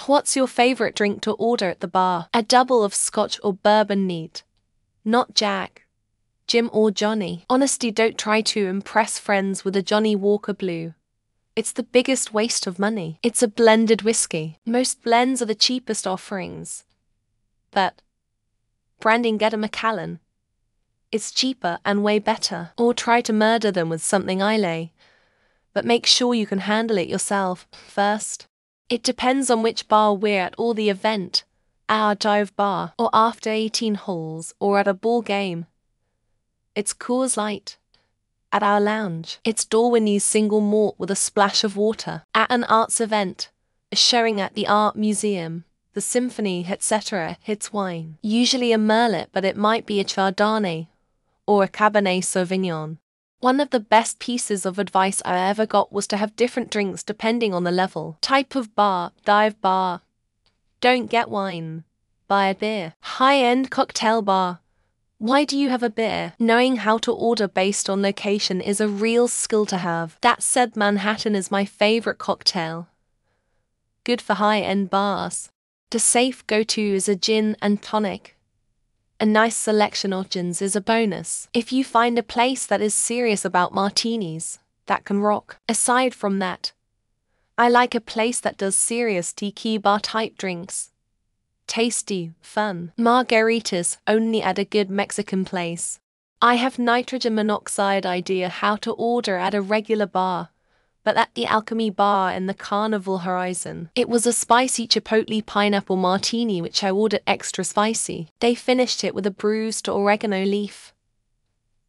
What's your favorite drink to order at the bar? A double of scotch or bourbon neat. Not Jack, Jim or Johnny. Honestly, don't try to impress friends with a Johnny Walker Blue. It's the biggest waste of money. It's a blended whiskey. Most blends are the cheapest offerings. But branding, get a Macallan. It's cheaper and way better. Or try to murder them with something Islay. But make sure you can handle it yourself first. It depends on which bar we're at or the event. Our dive bar, or after 18 holes, or at a ball game. It's Coors Light. At our lounge, it's Dalwhinnie's single malt with a splash of water. At an arts event, a showing at the art museum, the symphony, etc., it's wine. Usually a Merlot, but it might be a Chardonnay or a Cabernet Sauvignon. One of the best pieces of advice I ever got was to have different drinks depending on the level. Type of bar, dive bar. Don't get wine. Buy a beer. High-end cocktail bar. Why do you have a beer? Knowing how to order based on location is a real skill to have. That said, Manhattan is my favorite cocktail. Good for high-end bars. The safe go-to is a gin and tonic. A nice selection of gins is a bonus. If you find a place that is serious about martinis, that can rock. Aside from that, I like a place that does serious tiki bar type drinks. Tasty, fun. Margaritas only at a good Mexican place. I have nitrogen monoxide idea how to order at a regular bar, but at the Alchemy Bar in the Carnival Horizon, it was a spicy chipotle pineapple martini which I ordered extra spicy. They finished it with a bruised oregano leaf.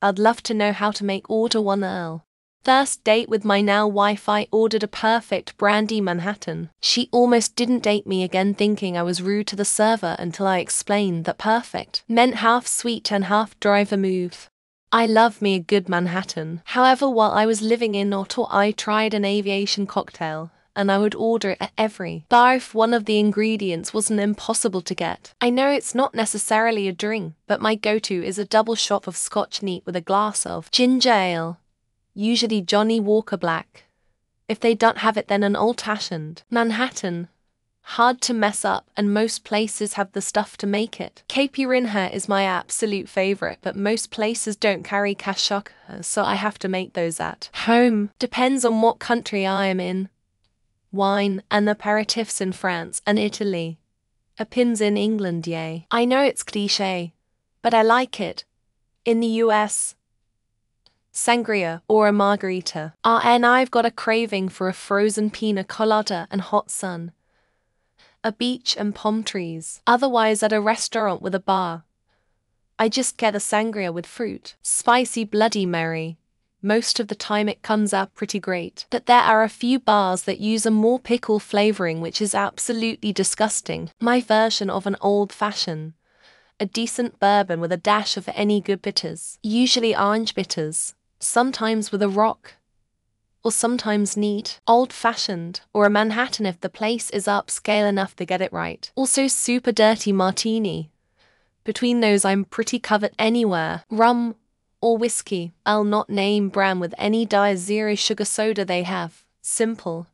I'd love to know how to make order one Earl. First date with my now wife, I ordered a perfect brandy Manhattan. She almost didn't date me again, thinking I was rude to the server until I explained that perfect meant half sweet and half dry vermouth. I love me a good Manhattan. However, while I was living in Ottawa, I tried an aviation cocktail, and I would order it at every bar if one of the ingredients wasn't impossible to get. I know it's not necessarily a drink, but my go-to is a double shot of scotch neat with a glass of ginger ale, usually Johnny Walker Black. If they don't have it, then an old-fashioned Manhattan. Hard to mess up, and most places have the stuff to make it. Caipirinha is my absolute favorite, but most places don't carry cachaça, so I have to make those at home. Depends on what country I am in. Wine and aperitifs in France and Italy. Pins in England, yay. I know it's cliché, but I like it. In the US, sangria or a margarita. And I've got a craving for a frozen pina colada and hot sun. A beach and palm trees. Otherwise, at a restaurant with a bar, I just get a sangria with fruit. Spicy Bloody Mary. Most of the time it comes out pretty great. But there are a few bars that use a more pickle flavoring, which is absolutely disgusting. My version of an old-fashioned. A decent bourbon with a dash of any good bitters. Usually orange bitters. Sometimes with a rock. Or sometimes neat, old-fashioned, or a Manhattan if the place is upscale enough to get it right. Also super dirty martini. Between those I'm pretty covered anywhere. Rum or whiskey. I'll not name brand with any Diet Zero sugar soda they have. Simple.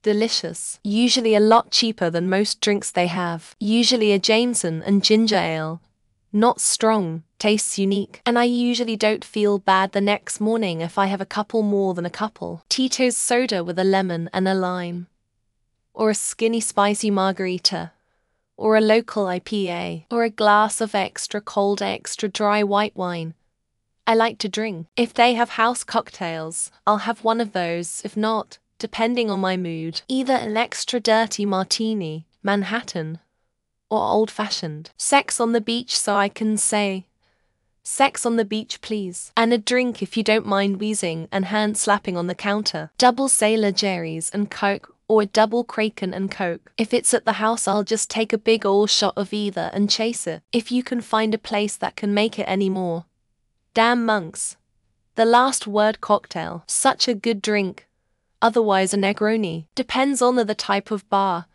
Delicious. Usually a lot cheaper than most drinks they have. Usually a Jameson and ginger ale. Not strong, tastes unique, and I usually don't feel bad the next morning if I have a couple more than a couple. Tito's soda with a lemon and a lime. Or a skinny spicy margarita. Or a local IPA. Or a glass of extra cold, extra dry white wine. I like to drink. If they have house cocktails, I'll have one of those. If not, depending on my mood, either an extra dirty martini, Manhattan, or old-fashioned. Sex on the beach, so I can say, sex on the beach please. And a drink if you don't mind wheezing and hand-slapping on the counter. Double Sailor Jerry's and Coke, or a double Kraken and Coke. If it's at the house, I'll just take a big ol' shot of either and chase it. If you can find a place that can make it anymore. Damn Monks. The Last Word cocktail. Such a good drink. Otherwise a Negroni. Depends on the type of bar.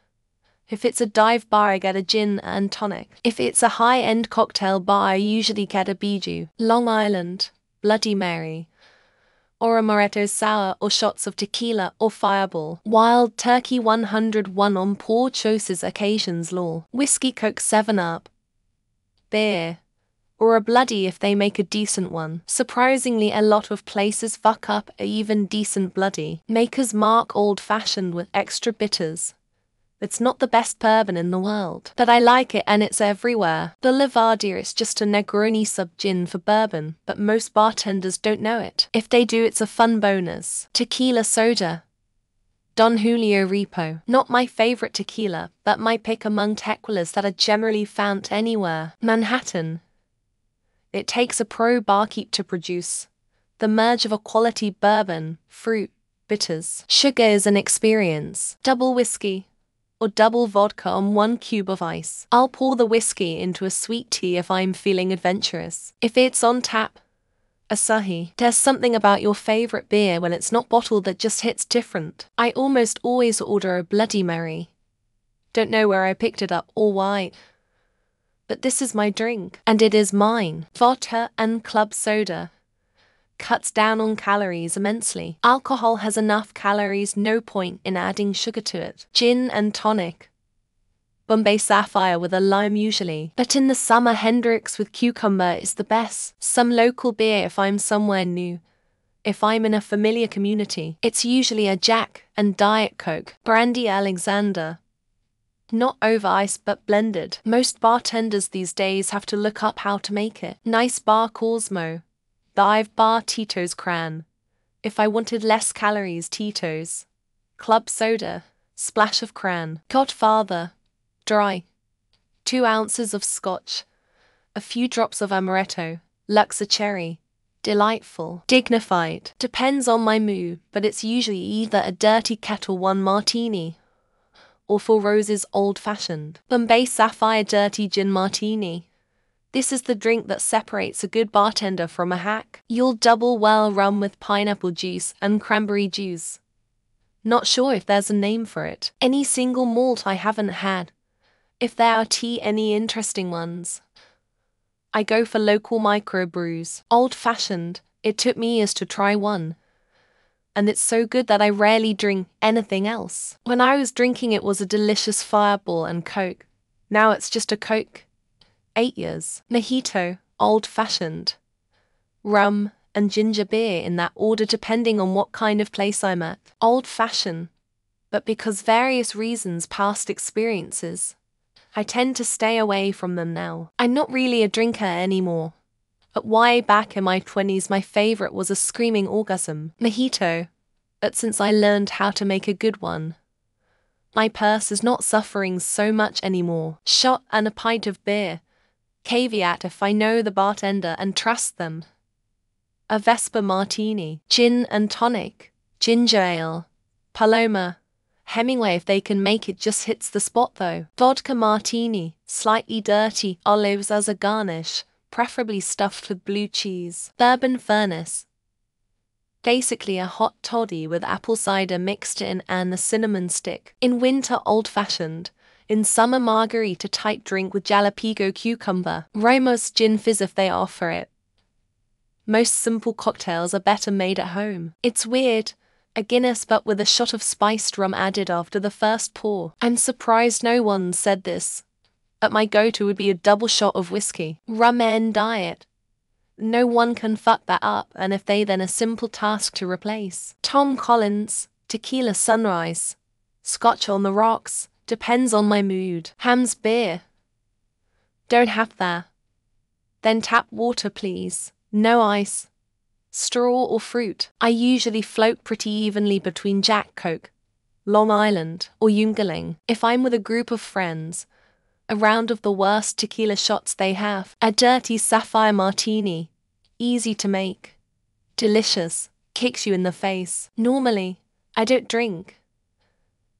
If it's a dive bar, I get a gin and tonic. If it's a high-end cocktail bar, I usually get a Bijou, Long Island, Bloody Mary, or amaretto sour, or shots of tequila or Fireball. Wild Turkey 101 on poor choices occasions law. Whiskey, Coke, 7-Up. Beer. Or a bloody if they make a decent one. Surprisingly, a lot of places fuck up a even decent bloody. Maker's Mark Old Fashioned with extra bitters. It's not the best bourbon in the world, but I like it and it's everywhere. The Levadia is just a Negroni sub-gin for bourbon, but most bartenders don't know it. If they do, it's a fun bonus. Tequila soda. Don Julio Repo. Not my favorite tequila, but my pick among tequilas that are generally found anywhere. Manhattan. It takes a pro barkeep to produce. The merge of a quality bourbon, fruit, bitters, sugar is an experience. Double whiskey. Or double vodka on 1 cube of ice. I'll pour the whiskey into a sweet tea if I'm feeling adventurous. If it's on tap, Asahi. There's something about your favorite beer when it's not bottled that just hits different. I almost always order a Bloody Mary. Don't know where I picked it up or why, but this is my drink, and it is mine. Vodka and club soda. Cuts down on calories immensely. Alcohol has enough calories, no point in adding sugar to it. Gin and tonic. Bombay Sapphire with a lime usually, but in the summer Hendrix with cucumber is the best. Some local beer if I'm somewhere new. If I'm in a familiar community, it's usually a Jack and Diet Coke. Brandy Alexander. Not over ice but blended. Most bartenders these days have to look up how to make it. Nice Bar Cosmo. Dive Bar Tito's Cran. If I wanted less calories, Tito's. Club soda. Splash of Cran. Godfather. Dry. 2 ounces of scotch. A few drops of amaretto. Luxor cherry. Delightful. Dignified. Depends on my mood, but it's usually either a Dirty Kettle 1 martini or Four Roses Old Fashioned. Bombay Sapphire Dirty Gin Martini. This is the drink that separates a good bartender from a hack. You'll double well rum with pineapple juice and cranberry juice. Not sure if there's a name for it. Any single malt I haven't had. If there are any interesting ones. I go for local microbrews. Old Fashioned. It took me years to try one. And it's so good that I rarely drink anything else. When I was drinking it was a delicious Fireball and Coke. Now it's just a Coke. 8 years. Mojito, Old Fashioned. Rum and ginger beer in that order depending on what kind of place I'm at. Old Fashioned. But because various reasons, past experiences, I tend to stay away from them now. I'm not really a drinker anymore. But way back in my 20s my favorite was a Screaming Orgasm. Mojito. But since I learned how to make a good one, my purse is not suffering so much anymore. Shot and a pint of beer. Caveat if I know the bartender and trust them. A Vesper Martini. Gin and tonic. Ginger ale. Paloma. Hemingway if they can make it just hits the spot though. Vodka Martini. Slightly dirty. Olives as a garnish. Preferably stuffed with blue cheese. Bourbon Furnace. Basically a hot toddy with apple cider mixed in and a cinnamon stick. In winter Old Fashioned. In summer margarita type drink with jalapeno cucumber. Ramos Gin Fizz if they offer it. Most simple cocktails are better made at home. It's weird. A Guinness but with a shot of spiced rum added after the first pour. I'm surprised no one said this. But my go-to would be a double shot of whiskey. Rum and Diet. No one can fuck that up, and if they then a simple task to replace. Tom Collins, Tequila Sunrise. Scotch on the rocks. Depends on my mood. Ham's beer. Don't have that. Then tap water please. No ice. Straw or fruit. I usually float pretty evenly between Jack Coke, Long Island, or Yungaling. If I'm with a group of friends, a round of the worst tequila shots they have. A Dirty Sapphire Martini. Easy to make. Delicious. Kicks you in the face. Normally, I don't drink.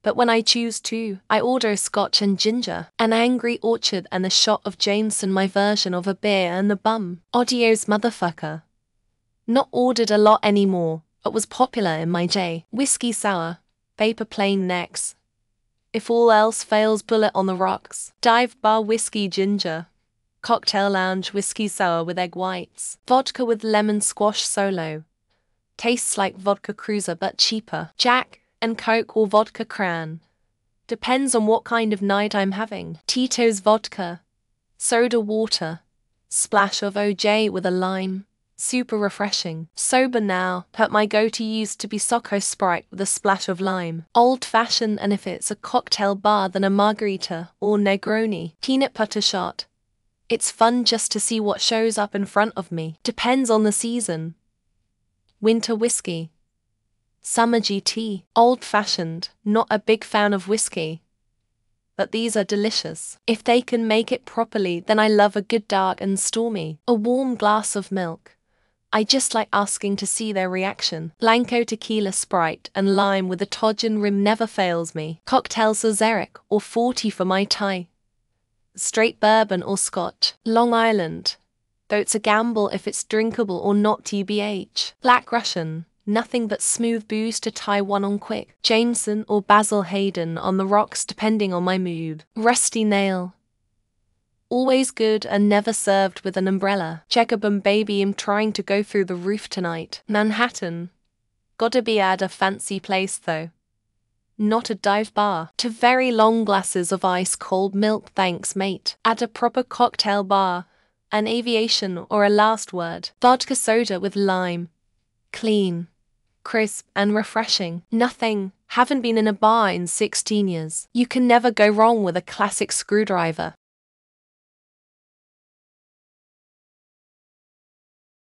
But when I choose to, I order scotch and ginger, an Angry Orchard and a shot of Jameson, my version of a beer and the bum. Adios motherfucker. Not ordered a lot anymore, but was popular in my day. Whiskey sour. Vapor plain necks. If all else fails, bullet on the rocks. Dive bar whiskey ginger. Cocktail lounge whiskey sour with egg whites. Vodka with lemon squash solo. Tastes like vodka cruiser but cheaper. Jack and Coke or vodka cran. Depends on what kind of night I'm having. Tito's vodka. Soda water. Splash of OJ with a lime. Super refreshing. Sober now, but my go-to used to be Socko Sprite with a splash of lime. Old-fashioned, and if it's a cocktail bar then a margarita or Negroni. Peanut butter shot. It's fun just to see what shows up in front of me. Depends on the season. Winter whiskey. Summer GT. Old-fashioned, not a big fan of whiskey. But these are delicious. If they can make it properly, then I love a good dark and stormy. A warm glass of milk. I just like asking to see their reaction. Blanco tequila Sprite and lime with a Tojin rim never fails me. Cocktail Sazerac or 40 for my Thai. Straight bourbon or scotch. Long Island. Though it's a gamble if it's drinkable or not TBH. Black Russian. Nothing but smooth booze to tie one on quick. Jameson or Basil Hayden on the rocks depending on my mood. Rusty Nail. Always good and never served with an umbrella. Jagabum baby, I'm trying to go through the roof tonight. Manhattan. Gotta be at a fancy place though. Not a dive bar. To very long glasses of ice cold milk thanks mate. At a proper cocktail bar. An aviation or a last word. Vodka soda with lime. Clean. Crisp and refreshing. Nothing. Haven't been in a bar in 16 years. You can never go wrong with a classic screwdriver.